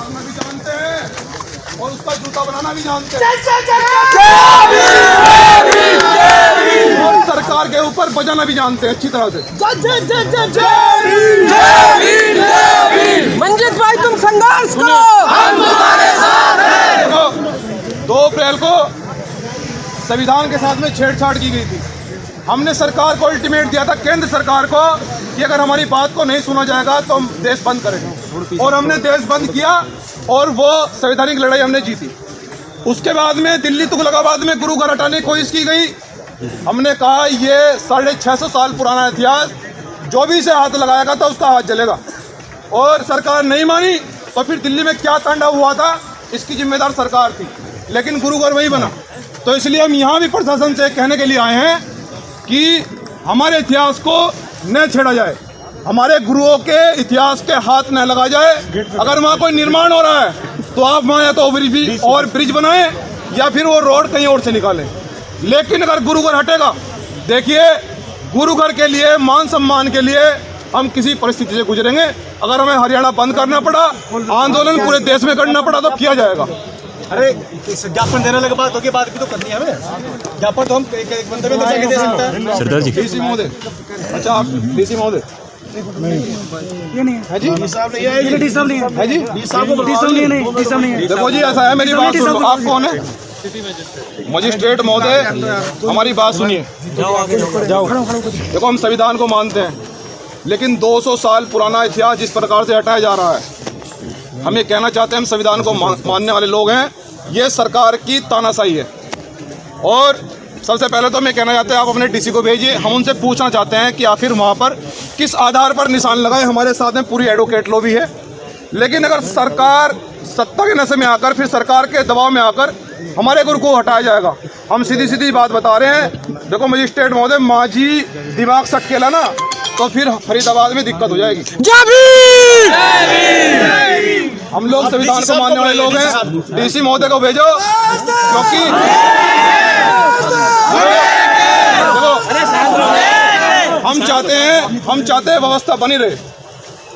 मारना भी जानते हैं और उसका जूता बनाना भी जानते हैं और सरकार के ऊपर बजाना भी जानते हैं अच्छी तरह से। मंजीत भाई तुम संघर्ष करो, हम तुम्हारे साथ हैं। 2 अप्रैल को संविधान के साथ में छेड़छाड़ की गई थी। हमने सरकार को अल्टीमेट दिया था, केंद्र सरकार को, कि अगर हमारी बात को नहीं सुना जाएगा तो हम देश बंद करेंगे और हमने देश बंद किया और वो संवैधानिक लड़ाई हमने जीती। उसके बाद में दिल्ली तुगलकाबाद में गुरु घर हटाने की कोशिश की गई। हमने कहा ये 650 साल पुराना इतिहास, जो भी इसे हाथ लगाएगा तो उसका हाथ जलेगा और सरकार नहीं मानी। तो फिर दिल्ली में क्या तांडव हुआ था इसकी जिम्मेदार सरकार थी, लेकिन गुरु घर वही बना। तो इसलिए हम यहाँ भी प्रशासन से कहने के लिए आए हैं कि हमारे इतिहास को न छेड़ा जाए, हमारे गुरुओं के इतिहास के हाथ न लगा जाए। अगर वहाँ कोई निर्माण हो रहा है तो आप वहाँ या तो ओवरब्रिज और ब्रिज बनाएं या फिर वो रोड कहीं और से निकालें, लेकिन अगर गुरु घर हटेगा, देखिए गुरु घर के लिए, मान सम्मान के लिए हम किसी परिस्थिति से गुजरेंगे। अगर हमें हरियाणा बंद करना पड़ा, आंदोलन पूरे देश में करना पड़ा तो किया जाएगा। अरे ज्ञापन देने लगे बात होगी, बात भी तो करनी है हमें। ज्ञापन तो हम एक बंदे में दे सकते हैं। सरदार जी, डीसी महोदय, अच्छा आप डीसी महोदय ये नहीं है जी, डी साहब नहीं है जी, डी साहब नहीं है जी, डी साहब नहीं है। देखो जी ऐसा है, मेरी बात सुनो। आप कौन है? मजिस्ट्रेट महोदय, हमारी बात सुनिए। जाओ। देखो हम संविधान को मानते हैं, लेकिन 200 साल पुराना इतिहास जिस प्रकार से हटाया जा रहा है, हम ये कहना चाहते हैं, हम संविधान को मानने वाले लोग हैं, ये सरकार की तानाशाही है। और सबसे पहले तो मैं कहना चाहते हैं आप अपने डीसी को भेजिए। हम उनसे पूछना चाहते हैं कि आखिर वहाँ पर किस आधार पर निशान लगाए। हमारे साथ में पूरी एडवोकेट लॉबी है, लेकिन अगर सरकार सत्ता के नशे में आकर, फिर सरकार के दबाव में आकर हमारे गुरु को हटाया जाएगा। हम सीधी सीधी बात बता रहे हैं। देखो मजिस्ट्रेट महोदय, माझी दिमाग सकेला ना तो फिर फरीदाबाद में दिक्कत हो जाएगी। हम लोग संविधान को मानने वाले लोग हैं। डीसी महोदय को भेजो, क्योंकि देखो हम चाहते हैं व्यवस्था बनी रहे,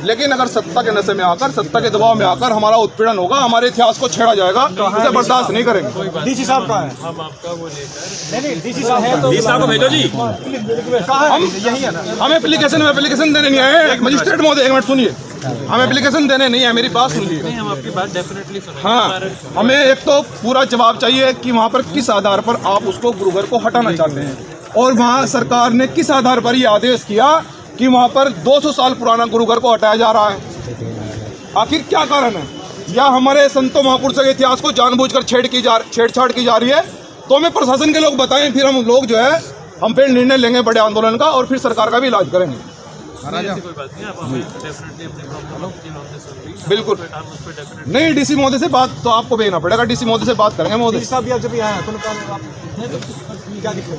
लेकिन अगर सत्ता के नशे में आकर, सत्ता के दबाव में आकर हमारा उत्पीड़न होगा, हमारे इतिहास को छेड़ा जाएगा, उसे बर्दाश्त नहीं करेंगे। डीसी साहब कहाँ है? हम आपका वो लेकर डीसी साहब है तो डीसी साहब को भेजो जी। हम एप्लीकेशन देने नहीं आए। मजिस्ट्रेट महोदय एक मिनट सुनिए, हम एप्लीकेशन देने नहीं है, मेरी बात सुन लीजिए। हम आपकी बात डेफिनेटली सुनेंगे। हाँ, हमें एक तो पूरा जवाब चाहिए कि वहाँ पर किस आधार पर आप उसको गुरु घर को हटाना चाहते हैं और वहाँ सरकार ने किस आधार पर ये आदेश किया कि वहाँ पर 200 साल पुराना गुरु घर को हटाया जा रहा है। आखिर क्या कारण है? या हमारे संतों महापुरुषों के इतिहास को जानबूझकर छेड़छाड़ की जा रही है? तो हमें प्रशासन के लोग बताएं, फिर हम लोग जो है हम फिर निर्णय लेंगे बड़े आंदोलन का और फिर सरकार का भी इलाज करेंगे। बिल्कुल नहीं, डीसी महोदय से बात तो आपको भेजना पड़ेगा। डीसी महोदय से बात करेंगे। महोदय साहब भी आप जब यहाँ आए तो क्या दिक्कत?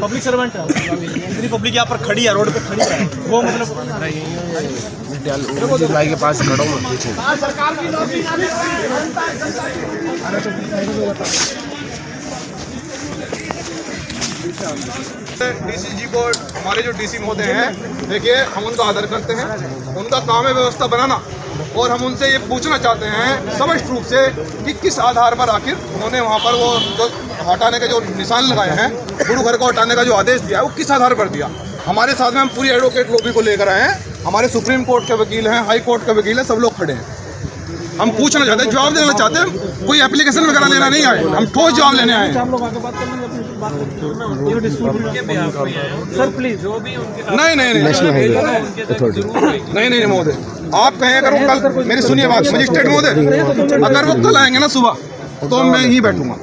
पब्लिक सर्वेंट है, इतनी पब्लिक यहाँ पर खड़ी है, रोड पे खड़ी है, वो मतलब भाई के पास खड़ा हूँ। डीसी जी को, हमारे जो डीसी महोदय हैं, देखिए हम उनका आदर करते हैं, उनका काम है व्यवस्था बनाना, और हम उनसे ये पूछना चाहते हैं स्पष्ट रूप से कि किस आधार पर आखिर उन्होंने वहाँ पर वो जो हटाने के जो निशान लगाए हैं, गुरु घर को हटाने का जो आदेश दिया है, वो किस आधार पर दिया। हमारे साथ में हम पूरी एडवोकेट लॉबी को लेकर आए हैं, हमारे सुप्रीम कोर्ट के वकील हैं, हाई कोर्ट के वकील हैं, सब लोग खड़े हैं। हम पूछना चाहते हैं, जवाब देना चाहते हैं, कोई एप्लीकेशन वगैरह लेना नहीं आए, हम ठोस जवाब लेने आए हैं। सर प्लीज, जो भी नहीं महोदय, आप कहें अगर वो कल, मेरी सुनिए बात मजिस्ट्रेट महोदय, अगर वो कल आएंगे ना सुबह तो मैं यहीं बैठूंगा।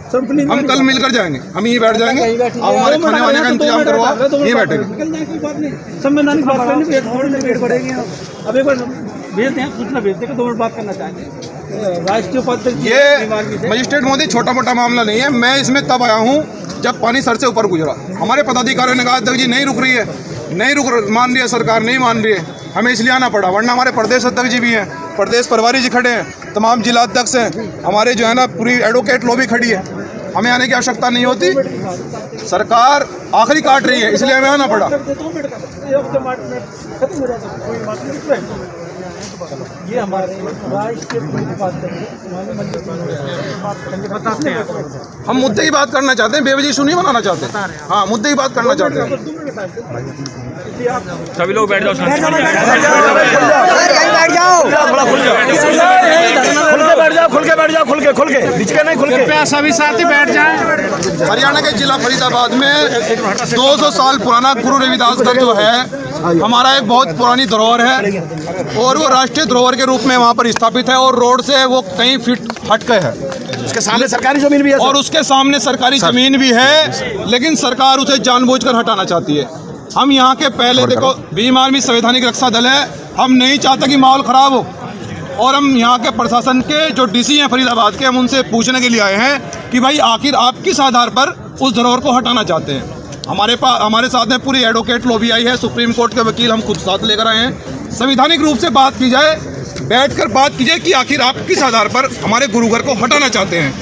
हम कल मिलकर जाएंगे, हम यहीं बैठ जाएंगे, आप हमारे खाने वाने का इंतजाम करवा, यहीं बैठेंगे। संवैधानिक बात करनी पड़ेगी। अब एक बार भेजते हैं, सूचना भेजते हैं, 2 मिनट बात करना चाहेंगे। राष्ट्रीय उपाध्यक्ष, ये मजिस्ट्रेट महोदय छोटा मोटा मामला नहीं है। मैं इसमें तब आया हूँ जब पानी सर से ऊपर गुजरा। हमारे पदाधिकारियों ने कहा अध्यक्ष जी नहीं रुक रही है, मान रही है सरकार, नहीं मान रही है, हमें इसलिए आना पड़ा। वरना हमारे प्रदेश अध्यक्ष जी भी हैं, प्रदेश प्रभारी जी खड़े हैं, तमाम जिला अध्यक्ष हैं, हमारे जो है ना पूरी एडवोकेट लॉबी खड़ी है। हमें आने की आवश्यकता नहीं होती, सरकार आखिरी काट रही है, इसलिए हमें आना पड़ा। ये हमारे राष्ट्रीय की बात बताते हैं। हम मुद्दे की बात करना चाहते हैं, बेवजह इशू नहीं बनाना चाहते। हाँ, मुद्दे की बात करना चाहते हैं। सभी लोग बैठ जाओ, बैठ जाओ, खुल के बीच के नहीं, खुल के सभी साथी बैठ जाएं। हरियाणा के जिला फरीदाबाद में 200 साल पुराना गुरु रविदास गढ़ जो है हमारा एक बहुत पुरानी धरोहर है और वो राष्ट्रीय धरोहर के रूप में वहाँ पर स्थापित है और रोड से वो कई फीट हटके है। उसके सामने सरकारी जमीन भी है और उसके सामने सरकारी जमीन भी है, लेकिन सरकार उसे जानबूझकर हटाना चाहती है। हम यहाँ के पहले देखो भीम आर्मी संवैधानिक रक्षा दल है, हम नहीं चाहते कि माहौल खराब हो और हम यहाँ के प्रशासन के जो डीसी हैं फरीदाबाद के, हम उनसे पूछने के लिए आए हैं कि भाई आखिर आप किस आधार पर उस धरोहर को हटाना चाहते हैं। हमारे साथ में पूरी एडवोकेट लॉबी आई है, सुप्रीम कोर्ट के वकील हम खुद साथ लेकर आए हैं। संवैधानिक रूप से बात की जाए, बैठकर बात कीजिए कि आखिर आप किस आधार पर हमारे गुरुघर को हटाना चाहते हैं।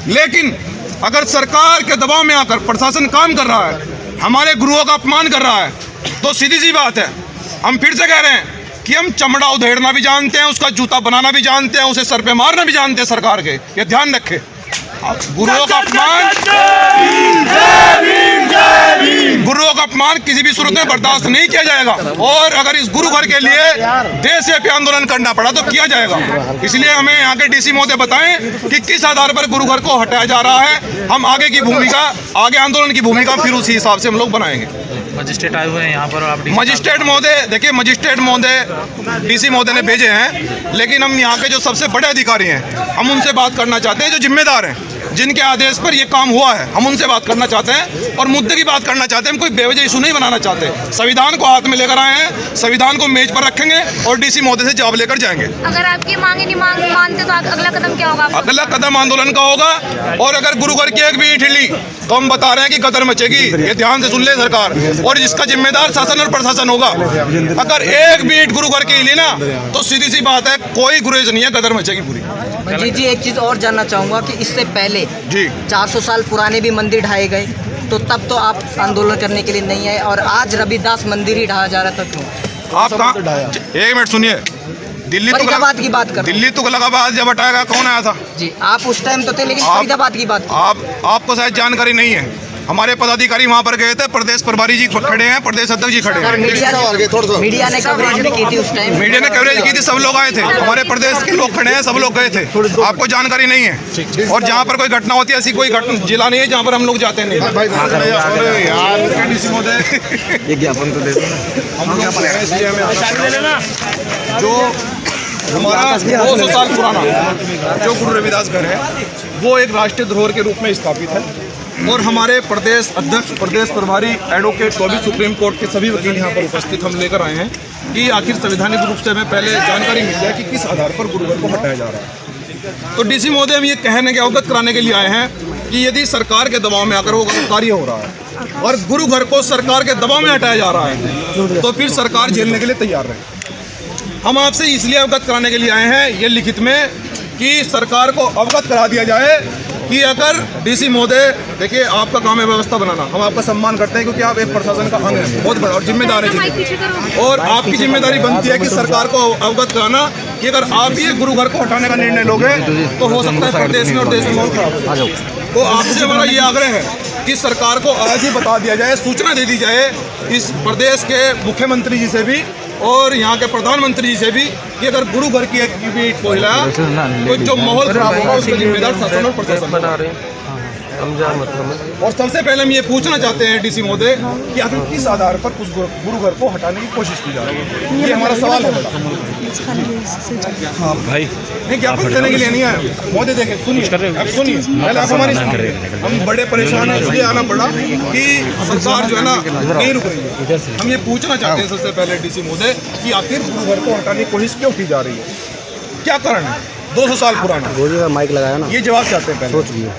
लेकिन अगर सरकार के दबाव में आकर प्रशासन काम कर रहा है, हमारे गुरुओं का अपमान कर रहा है, तो सीधी सी बात है, हम फिर से कह रहे हैं कि हम चमड़ा उधेड़ना भी जानते हैं, उसका जूता बनाना भी जानते हैं, उसे सर पे मारना भी जानते हैं सरकार के। ये ध्यान रखें, गुरुओं का अपमान किसी भी सूरत में बर्दाश्त नहीं किया जाएगा और अगर इस गुरु घर के लिए देशव्यापी आंदोलन करना पड़ा तो किया जाएगा। इसलिए हमें यहाँ के डीसी महोदय बताएं कि किस आधार पर गुरु घर को हटाया जा रहा है। हम आगे की भूमिका, आगे आंदोलन की भूमिका फिर उसी हिसाब से हम लोग बनाएंगे। मजिस्ट्रेट आए हुए हैं यहाँ पर, आप मजिस्ट्रेट महोदय, देखिए मजिस्ट्रेट महोदय डीसी महोदय ने भेजे हैं, लेकिन हम यहाँ के जो सबसे बड़े अधिकारी हैं हम उनसे बात करना चाहते हैं, जो जिम्मेदार हैं, जिनके आदेश पर ये काम हुआ है, हम उनसे बात करना चाहते हैं और मुद्दे की बात करना चाहते हैं। हम कोई बेवजह इशू नहीं बनाना चाहते। संविधान को हाथ में लेकर आए हैं, संविधान को मेज पर रखेंगे और डीसी महोदय से जवाब लेकर जाएंगे। अगर आपकी मांगे नहीं मानते तो अगला कदम क्या होगा? अगला कदम आंदोलन का होगा और अगर गुरु घर की एक भी ईंट हिली तो हम बता रहे हैं कि कदर मचेगी। ये ध्यान से सुन ले सरकार, और जिसका जिम्मेदार शासन और प्रशासन होगा। अगर एक भी ईंट गुरु घर की हिली ना तो सीधी सी बात है, कोई गुरेज नहीं है, कदर मचेगी पूरी। जी, एक चीज़ और जानना चाहूँगा कि इससे पहले जी 400 साल पुराने भी मंदिर ढाए गए, तो तब तो आप आंदोलन करने के लिए नहीं आए और आज रविदास मंदिर ही ढाया जा रहा था, क्यों? आप कहाँ, एक मिनट सुनिए, दिल्ली फरीदाबाद की बात कर, दिल्ली तुगलकाबाद जब हटाएगा कौन आया था? जी आप उस टाइम तो थे, लेकिन फरीदाबाद की बात आपको शायद जानकारी नहीं है। हमारे पदाधिकारी वहाँ पर गए थे, प्रदेश प्रभारी जी खड़े हैं, प्रदेश अध्यक्ष जी खड़े हैं। मीडिया ने कवरेज भी की थी उस टाइम, मीडिया ने कवरेज की थी, सब लोग आए थे, हमारे प्रदेश के लोग खड़े हैं, सब लोग गए थे। आपको जानकारी नहीं है। और जहाँ पर कोई घटना होती है, ऐसी कोई जिला नहीं है जहाँ पर हम लोग जाते नहीं। जो हमारा 200 साल पुराना जो गुरु रविदास घर है, वो एक राष्ट्रीय धरोहर के रूप में स्थापित है और हमारे प्रदेश अध्यक्ष, प्रदेश प्रभारी, एडवोकेट तो भी सुप्रीम कोर्ट के सभी वकील यहाँ पर उपस्थित हम लेकर आए हैं कि आखिर संवैधानिक रूप से हमें पहले जानकारी मिल जाए कि किस आधार पर गुरु घर को हटाया जा रहा है। तो डीसी महोदय हम ये कहने के, अवगत कराने के लिए आए हैं कि यदि सरकार के दबाव में आकर वो कार्य हो रहा है और गुरु घर को सरकार के दबाव में हटाया जा रहा है, तो फिर सरकार झेलने के लिए तैयार रहे। हम आपसे इसलिए अवगत कराने के लिए आए हैं ये लिखित में कि सरकार को अवगत करा दिया जाए कि अगर डीसी महोदय, देखिए आपका काम है व्यवस्था बनाना, हम आपका सम्मान करते हैं क्योंकि आप एक प्रशासन का अंग हैं, बहुत बड़ा और जिम्मेदार है, और आपकी जिम्मेदारी बनती है कि सरकार को अवगत कराना कि अगर आप ये गुरु घर को हटाने का निर्णय लोगे तो हो सकता है प्रदेश में और देश में माहौल खराब हो। तो आपसे हमारा ये आग्रह है कि सरकार को आज ही बता दिया जाए, सूचना दे दी जाए इस प्रदेश के मुख्यमंत्री जी से भी और यहाँ के प्रधानमंत्री जी से भी कि अगर गुरु घर की एक भी को हिलाया तो जो माहौल खराब होगा उसका जिम्मेदार शासन और प्रशासन बना रहे हैं। और सबसे पहले हम ये पूछना चाहते हैं डीसी महोदय कि आखिर किस आधार पर उस गुरु घर को हटाने की कोशिश की जा रही है, ये हमारा सवाल है बड़ा। हाँ भाई, नहीं ज्ञापन देने के लिए नहीं आया महोदय। देखें, सुनिए, अब सुनिए, पहले आप हमारी, हम बड़े परेशान हैं, इसलिए आना पड़ा कि सरकार जो है ना नहीं रुक रही है। हम ये पूछना चाहते हैं सबसे पहले डीसी महोदय कि आखिर गुरु घर को हटाने की कोशिश क्यों की जा रही है, क्या कारण है? 200 साल पुराना माइक लगाया ना, ये जवाब चाहते हैं पहले। सोच लिए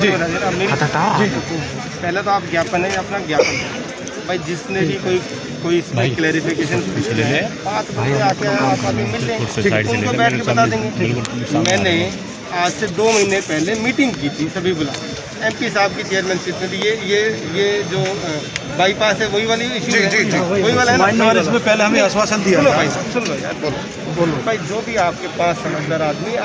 जी पहले तो आप ज्ञापन है अपना ज्ञापन भाई, जिसने भी कोई इसमें क्लैरिफिकेशन पूछते हैं बात आके आप मिल लेंगे, उनको बैठ के बता देंगे। मैंने आज से 2 महीने पहले मीटिंग की थी, सभी बुला एमपी साहब की चेयरमैनशिप में ये जो बाईपास है वही वाली इशू है, वही वाला है ना। और इसमें पहले हमें आश्वासन दिया सुनो था। भाई, सुन लो यार, बोलो भाई, जो भी आपके पास समझदार आदमी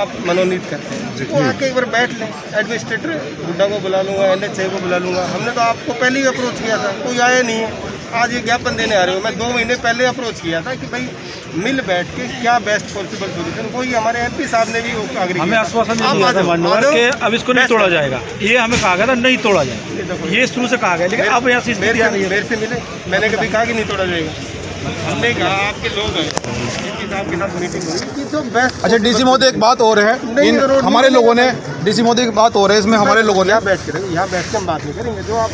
आप मनोनीत करते हैं तो आके एक बार बैठ लें। एडमिनिस्ट्रेटर बुड्ढा को बुला लूँगा, NHA को बुला लूँगा। हमने तो आपको पहले ही अप्रोच किया था, कोई आया नहीं है। आज ये ज्ञापन देने आ रहे हो। मैं 2 महीने पहले अप्रोच किया था कि भाई मिल बैठ के क्या बेस्ट पॉसिबल सोल्यूशन, वही हमारे MP साहब ने भी आग्रह हमें किया। आश्वासन आप दिया आ था जाओ, मान्यवर आ जाओ। के अब इसको नहीं तोड़ा जाएगा, ये हमें कहा गया था नहीं तोड़ा जाएगा, ये शुरू से कहा गया, लेकिन अब यहाँ से मेरे से मिले, मैंने कभी कहा कि नहीं तोड़ा जाएगा। हमने कहा आपके लोग हैं, MP साहब के साथ मीटिंग हुई कि जो बेस्ट। अच्छा डीसी महोदय एक बात और है, हमारे लोगों ने डीसी महोदय एक बात और है, इसमें हमारे लोगों ने यहाँ बैठ के हम बात नहीं करेंगे, जो आप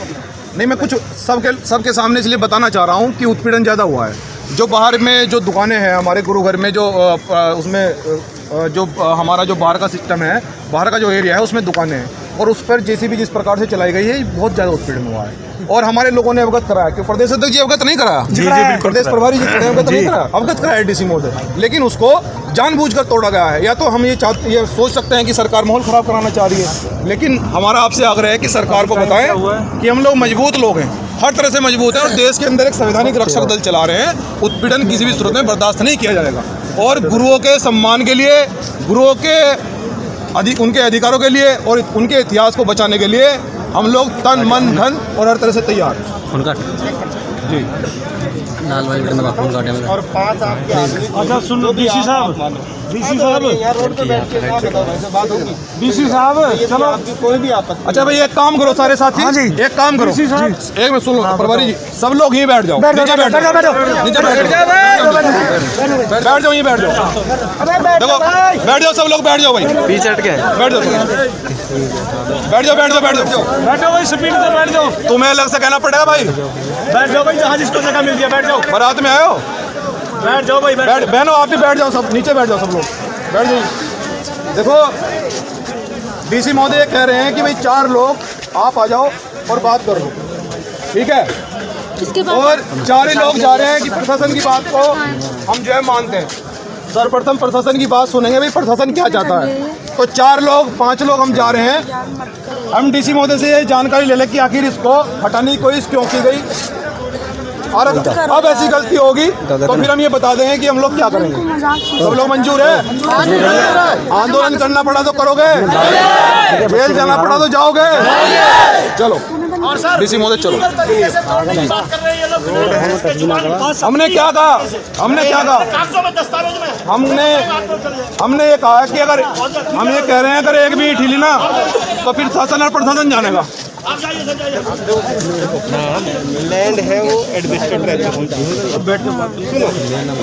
नहीं, मैं कुछ सबके सामने इसलिए बताना चाह रहा हूँ कि उत्पीड़न ज़्यादा हुआ है। जो बाहर में जो दुकानें हैं हमारे गुरु घर में, जो उसमें जो हमारा जो बाहर का सिस्टम है, बाहर का जो एरिया है उसमें दुकानें हैं, और उस पर JCB जिस प्रकार से चलाई गई है बहुत ज़्यादा उत्पीड़न हुआ है। और हमारे लोगों ने अवगत कराया कि प्रदेश अध्यक्ष जी अवगत नहीं कराया, प्रदेश प्रभारी जी ने अवगत नहीं कराया, अवगत कराया डीसी महोदय, लेकिन उसको जानबूझकर तोड़ा गया है। या तो हम ये सोच सकते हैं कि सरकार माहौल ख़राब कराना चाह रही है, लेकिन हमारा आपसे आग्रह है कि सरकार को बताएं कि हम लोग मजबूत लोग हैं, हर तरह से मजबूत हैं, और देश के अंदर एक संवैधानिक रक्षक दल चला रहे हैं। उत्पीड़न किसी भी सूरत में बर्दाश्त नहीं किया जाएगा, और गुरुओं के सम्मान के लिए, गुरुओं के उनके अधिकारों के लिए और उनके इतिहास को बचाने के लिए हम लोग तन मन धन और हर तरह से तैयार हैं। जी लाल वाली में फोन काटे और 5 आपके आदमी। अच्छा सुन लो डीसी साहब, यहाँ रोड पे बैठ के ना बताओ, ऐसे बात होगी। डीसी साहब चलो, आपकी कोई भी आपत्ति। अच्छा भाई एक काम करो सारे साथी, एक काम करो, एक मिनट सुन लो प्रभारी जी, सब लोग यहीं बैठ जाओ, नीचे बैठ जाओ, नीचे बैठ जाओ, बैठ जाओ, यहीं बैठ जाओ, देखो बैठ जाओ, सब लोग बैठ जाओ भाई, पीछे हट के बैठ जाओ, बैठ जाओ, बैठ जाओ, बैठ जाओ, बैठो भाई, स्पीड से बैठ जाओ, तुम्हें अलग से कहना पड़ेगा भाई, बैठ जाओ भाई, जहाँ जिसको जगह मिल गया बैठ जाओ, बारात में आए हो, बैठ जाओ भाई, बैठ बहनों आप भी बैठ जाओ, सब नीचे बैठ जाओ, सब लोग बैठ जाइए। देखो डीसी महोदय कह रहे हैं कि भाई 4 लोग आप आ जाओ और बात कर लो, ठीक है, और 4 ही लोग जा रहे हैं कि प्रशासन की बात को हम जो है मानते हैं। सर्वप्रथम प्रशासन की बात सुनेंगे, भाई प्रशासन क्या चाहता है। तो 4 लोग 5 लोग हम जा रहे हैं, हम डीसी महोदय से ये जानकारी ले लें कि आखिर इसको हटाने की कोशिश क्यों की गई, और अब ऐसी गलती होगी तो फिर हम ये बता देंगे कि हम लोग क्या करेंगे। सब लोग मंजूर है? आंदोलन करना पड़ा तो करोगे, जेल जाना पड़ा तो जाओगे, चलो डीसी महोदय चलो। हमने क्या कहा, हमने ये कहा कि अगर हम ये कह रहे हैं अगर एक भी ढीली ना तो फिर शासन और प्रशासन जानेगा। लैंड है वो एडमिनिस्ट्रेटर रहते हैं,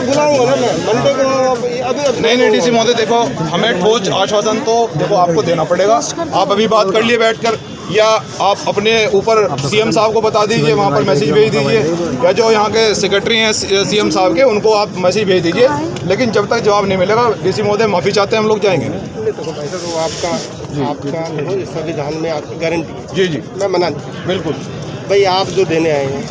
बुलाऊंगा ना मैं मंडे को। अभी नहीं डीसी महोदय देखो, हमें ठोस आश्वासन तो देखो आपको देना पड़ेगा। आप अभी बात कर लिए बैठकर, या आप अपने ऊपर CM साहब को बता दीजिए, वहाँ पर मैसेज भेज दीजिए, या जो यहाँ के सेक्रेटरी हैं CM साहब के उनको आप मैसेज भेज दीजिए। लेकिन जब तक जवाब नहीं मिलेगा डीसी महोदय माफ़ी चाहते हैं हम लोग जाएंगे। तो आपका संविधान में आपकी गारंटी है। जी मैं मना बिल्कुल भाई, आप जो देने आए हैं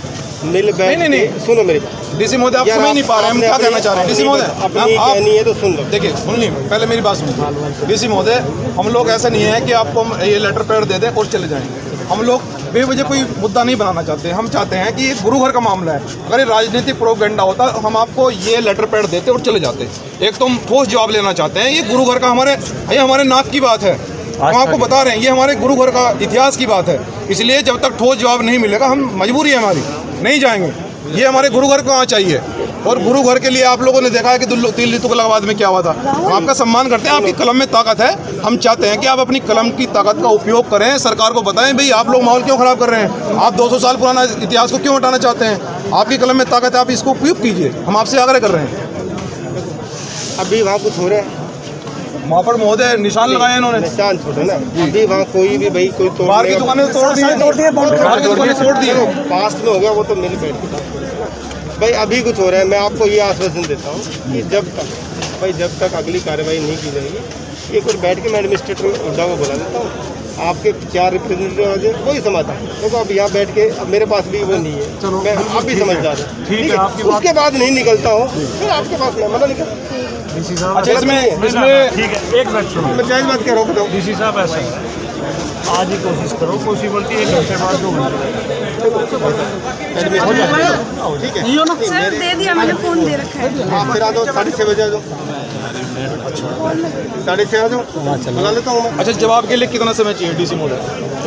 मिल बैठ नहीं। सुनो मेरी बात। डीसी महोदय आप समझ नहीं पा रहे हैं हम क्या कहना चाह रहे हैं। डीसी महोदय अपनी कहनी है तो सुन लो। देखिए सुन ली, पहले मेरी बात सुनिए। डीसी महोदय हम लोग ऐसा नहीं है कि आपको हम ये लेटर पैड दे दें और चले जाएंगे। हम लोग बेवजह कोई मुद्दा नहीं बनाना चाहते। हम चाहते हैं कि ये गुरु घर का मामला है, अगर ये राजनीतिक प्रोपेगेंडा होता तो हम आपको ये लेटर पैड देते और चले जाते। एक तो हम ठोस जवाब लेना चाहते हैं, ये गुरु घर का हमारे नाक की बात है, हम आपको बता रहे हैं, ये हमारे गुरु घर का इतिहास की बात है। इसलिए जब तक ठोस जवाब नहीं मिलेगा हम मजबूरी है हमारी, नहीं जाएंगे। ये हमारे गुरु घर को आना चाहिए, और गुरु घर के लिए आप लोगों ने देखा है कि दिल्ली तुगलकाबाद में क्या हुआ था। हम आपका सम्मान करते हैं, आपकी कलम में ताकत है, हम चाहते हैं कि आप अपनी कलम की ताकत का उपयोग करें, सरकार को बताएं भाई आप लोग माहौल क्यों ख़राब कर रहे हैं, आप 200 साल पुराना इतिहास को क्यों हटाना चाहते हैं। आपकी कलम में ताकत है, आप इसको उपयोग कीजिए, हम आपसे आग्रह कर रहे हैं। अभी वहाँ कुछ हो रहा है, वहाँ पर महोदय निशान लगाए इन्होंने, निशान छोड़े ना। अभी वहाँ कोई भी भाई कोई बाहर की दुकानें तोड़ दी, बाहर की दुकानें तोड़ दी। पास्ट में हो गया वो तो मिल बैठ भाई। अभी कुछ हो रहा है, मैं आपको ये आश्वासन देता हूँ कि जब तक अगली कार्रवाई नहीं की जाएगी, एक बार बैठ के मैं एडमिनिस्ट्रेटर हुड्डा को बुला देता हूँ, आपके 4 रिप्रेजेंटेटिव आ जाए, वही समाधान। देखो अब यहाँ बैठ के अब मेरे पास भी वो नहीं है, मैं आप भी समझदार है, ठीक है। उसके बाद नहीं निकलता हूँ फिर आपके पास मैं मना निकल। अच्छा इसमें ठीक है, एक मिनट सुनो, मैं जायज़ बात कह रहा हूँ, बताओ डीसी साहब ऐसा आज ही कोशिश करो, पॉसिबिलिटी 1 घंटे बाद 2 घंटे ठीक है सर दे दिया मैंने, फोन दे रखा है। आप फिर आ जाओ, 6:30 बजे आ जाओ, 6:30 आ जाओ, बुला लेता हूँ मैं। अच्छा, जवाब के लिए कितना समय चाहिए डीसी महोदय?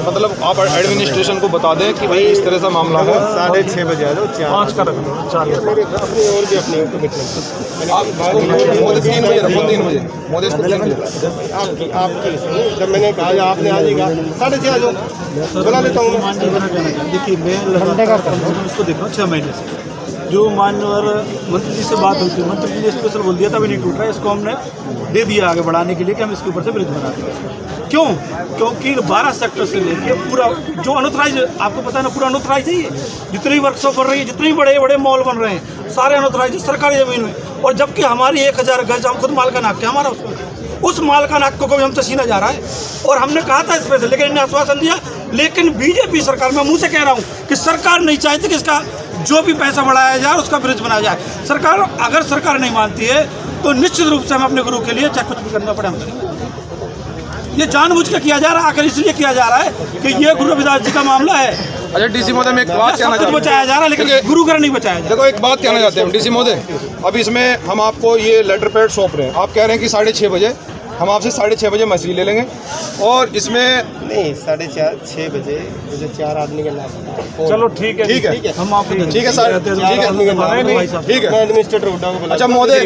मतलब आप एडमिनिस्ट्रेशन को बता दें कि भाई इस तरह से मामला है। 6:30 बजे आ जाओ, 5 का रख लो, 4 मेरे अपनी और भी अपनी कमिटमेंट। मोदी 3 बजे रखो, 3 बजे मोदी इसको 3 बजे। आपकी जब मैंने कहा आपने आज ही कहा 6:30 आ जाओ, बुला लेता हूँ मैं। देखिए मैं लगातार इसको देख रहा हूँ 6 महीने से। जो मान्यवर मंत्री जी से बात होती है, मंत्री जी ने स्पेशल बोल दिया था अभी नहीं टूट रहा है, इसको हमने दे दिया आगे बढ़ाने के लिए कि हम इसके ऊपर से ब्रिज बना देंगे। क्यों? क्योंकि 12 सेक्टर से लेके पूरा जो अनऑथराइज, आपको पता है ना, पूरा अनऑथराइज है ये। जितनी वर्कशॉप बन रही है, जितने बड़े बड़े मॉल बन रहे हैं, सारे अनऑथराइज सरकारी जमीन में। और जबकि हमारी 1000 गज हम खुद मालका नाक के हमारा उस मालका नाक को कभी हम तसीना जा रहा है। और हमने कहा था इस पर से, लेकिन इन्हें आश्वासन दिया। लेकिन बीजेपी सरकार, मैं मुंह से कह रहा हूँ कि सरकार नहीं चाहती कि इसका जो भी पैसा बढ़ाया जाए उसका ब्रिज बनाया जाए। सरकार, अगर सरकार नहीं मानती है तो निश्चित रूप से हम अपने गुरु के लिए चाहे कुछ भी करना पड़े हम करेंगे। ये जानबूझ के किया जा रहा है, आखिर इसलिए किया जा रहा है कि ये गुरु रविदास जी का मामला है। अच्छा डीसी महोदय, मैं एक बात कहना चाहता हूँ, बचाया जा रहा है लेकिन गुरु घर नहीं बचाया जा रहा। देखो एक बात कहना चाहते हैं डीसी महोदय, अब इसमें हम आपको ये लेटर पैड सौंप रहे हैं। आप कह रहे हैं कि 6:30 बजे, हम आपसे 6:30 बजे मछली ले लेंगे। और इसमें नहीं 6:30 बजे मुझे 4 आदमी के नाम। चलो ठीक है, ठीक है, हम आपको ठीक है सर, ठीक है, ठीक है। मैं एडमिनिस्ट्रेटर हुड्डा को बुला। अच्छा महोदय,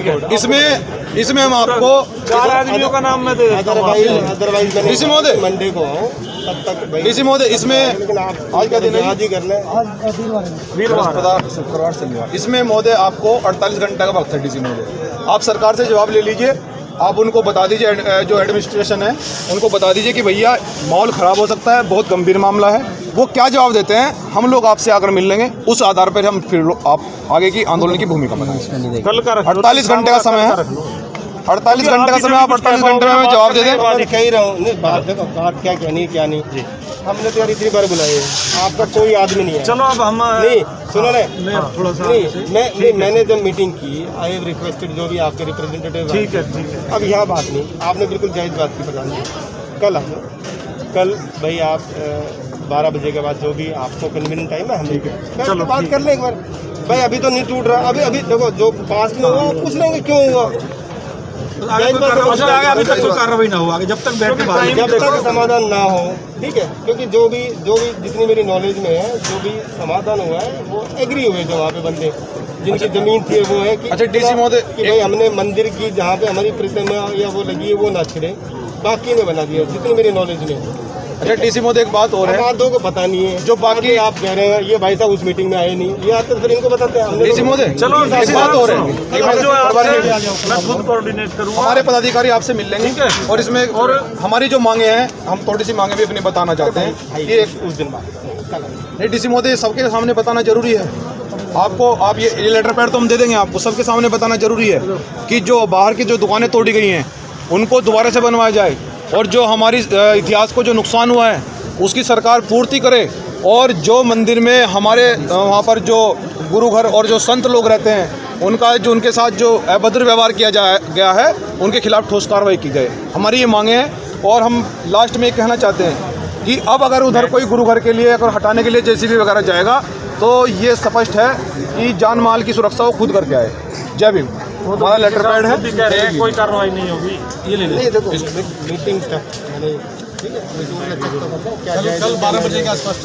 इसमें हम आपको 4 आदमियों का नाम मैं दे देता हूँ। अदरवाइज मैंने डीसी महोदय, मंडे को आओ तब तक भाई। डीसी महोदय, इसमें लेकिन आप आज क्या दिन है? आज ही करना है। बृहस्पतिवार, शुक्रवार, शनिवार, इसमें महोदय आपको 48 घंटे का वक्त है। डीसी महोदय, आप सरकार से जवाब ले लीजिए। आप उनको बता दीजिए, जो एडमिनिस्ट्रेशन है उनको बता दीजिए कि भैया माहौल ख़राब हो सकता है, बहुत गंभीर मामला है। वो क्या जवाब देते हैं, हम लोग आपसे आकर मिल लेंगे। उस आधार पर हम फिर आप आगे की आंदोलन की भूमिका बनाएंगे। कल का 48 घंटे का समय है, 48 घंटे का समय, आप 48 घंटे में हमें जवाब दे दें। मैं कह ही रहा हूँ, नहीं बात देखो, बात क्या कहनी क्या नहीं। हमने तो यार इतनी बार बुलाए हैं, आपका कोई आदमी नहीं है। चलो अब हम नहीं सुनो ना, मैं थोड़ा सा नहीं मैंने जब मीटिंग की, आई हैव रिक्वेस्टेड जो भी आपके रिप्रेजेंटेटिव। ठीक है। अब यहाँ बात नहीं, आपने बिल्कुल जायज़ बात की प्रधान जी। कल आ जाओ, कल भाई आप 12 बजे के बाद जो भी आपको कन्वीनियंट टाइम है, हम चलो बात कर लें एक बार। भाई अभी तो नहीं टूट रहा, अभी देखो जो पास में हुआ पूछ लेंगे क्यों हुआ। अभी तक कोई कार्रवाई ना हो आगे, जब तक बैठ के बात, जब तक समाधान ना हो, ठीक है। क्योंकि जो भी जितनी मेरी नॉलेज में है, जो भी समाधान हुआ है वो एग्री हुए जो वहाँ पे बंदे जिनकी जमीन थी वो है कि अच्छा डीसी महोदय, कि भाई हमने मंदिर की जहाँ पे हमारी प्रतिमा या वो लगी है वो ना छिड़े, बाकी ने बना दिया जितनी मेरी नॉलेज में। अच्छा डीसी महोदय, एक बात और है, बातों को पता नहीं है जो बाकी आप कह रहे हैं। ये भाई साहब उस मीटिंग में आए नहीं, ये आते फिर इनको बताते हैं। डीसी महोदय, चलो एक बात और है, मैं खुद कोऑर्डिनेट करूँगा। हमारे पदाधिकारी आपसे मिल लेंगे और इसमें और हमारी जो मांगे हैं, हम थोड़ी सी मांगे भी अपनी बताना चाहते हैं कि उस दिन बाद नहीं डीसी महोदय, सबके सामने बताना जरूरी है। आपको आप ये लेटर पैड तो हम दे देंगे, आपको सबके सामने बताना जरूरी है कि जो बाहर की जो दुकानें तोड़ी गई हैं उनको दोबारा से बनवाया जाए, और जो हमारी इतिहास को जो नुकसान हुआ है उसकी सरकार पूर्ति करे। और जो मंदिर में हमारे वहाँ पर जो गुरु घर और जो संत लोग रहते हैं उनका जो उनके साथ जो अभद्र व्यवहार किया गया है उनके खिलाफ ठोस कार्रवाई की जाए। हमारी ये मांगे हैं। और हम लास्ट में कहना चाहते हैं कि अब अगर उधर कोई गुरु घर के लिए अगर हटाने के लिए जेसीबी वगैरह जाएगा तो ये स्पष्ट है कि जान माल की सुरक्षा वो खुद करके आए। जय भीम। हमारा लेटर पैड है, कोई कार्रवाई नहीं होगी, ये ले नहीं देखो मीटिंग तक ठीक है। कल 12 बजे के आसपास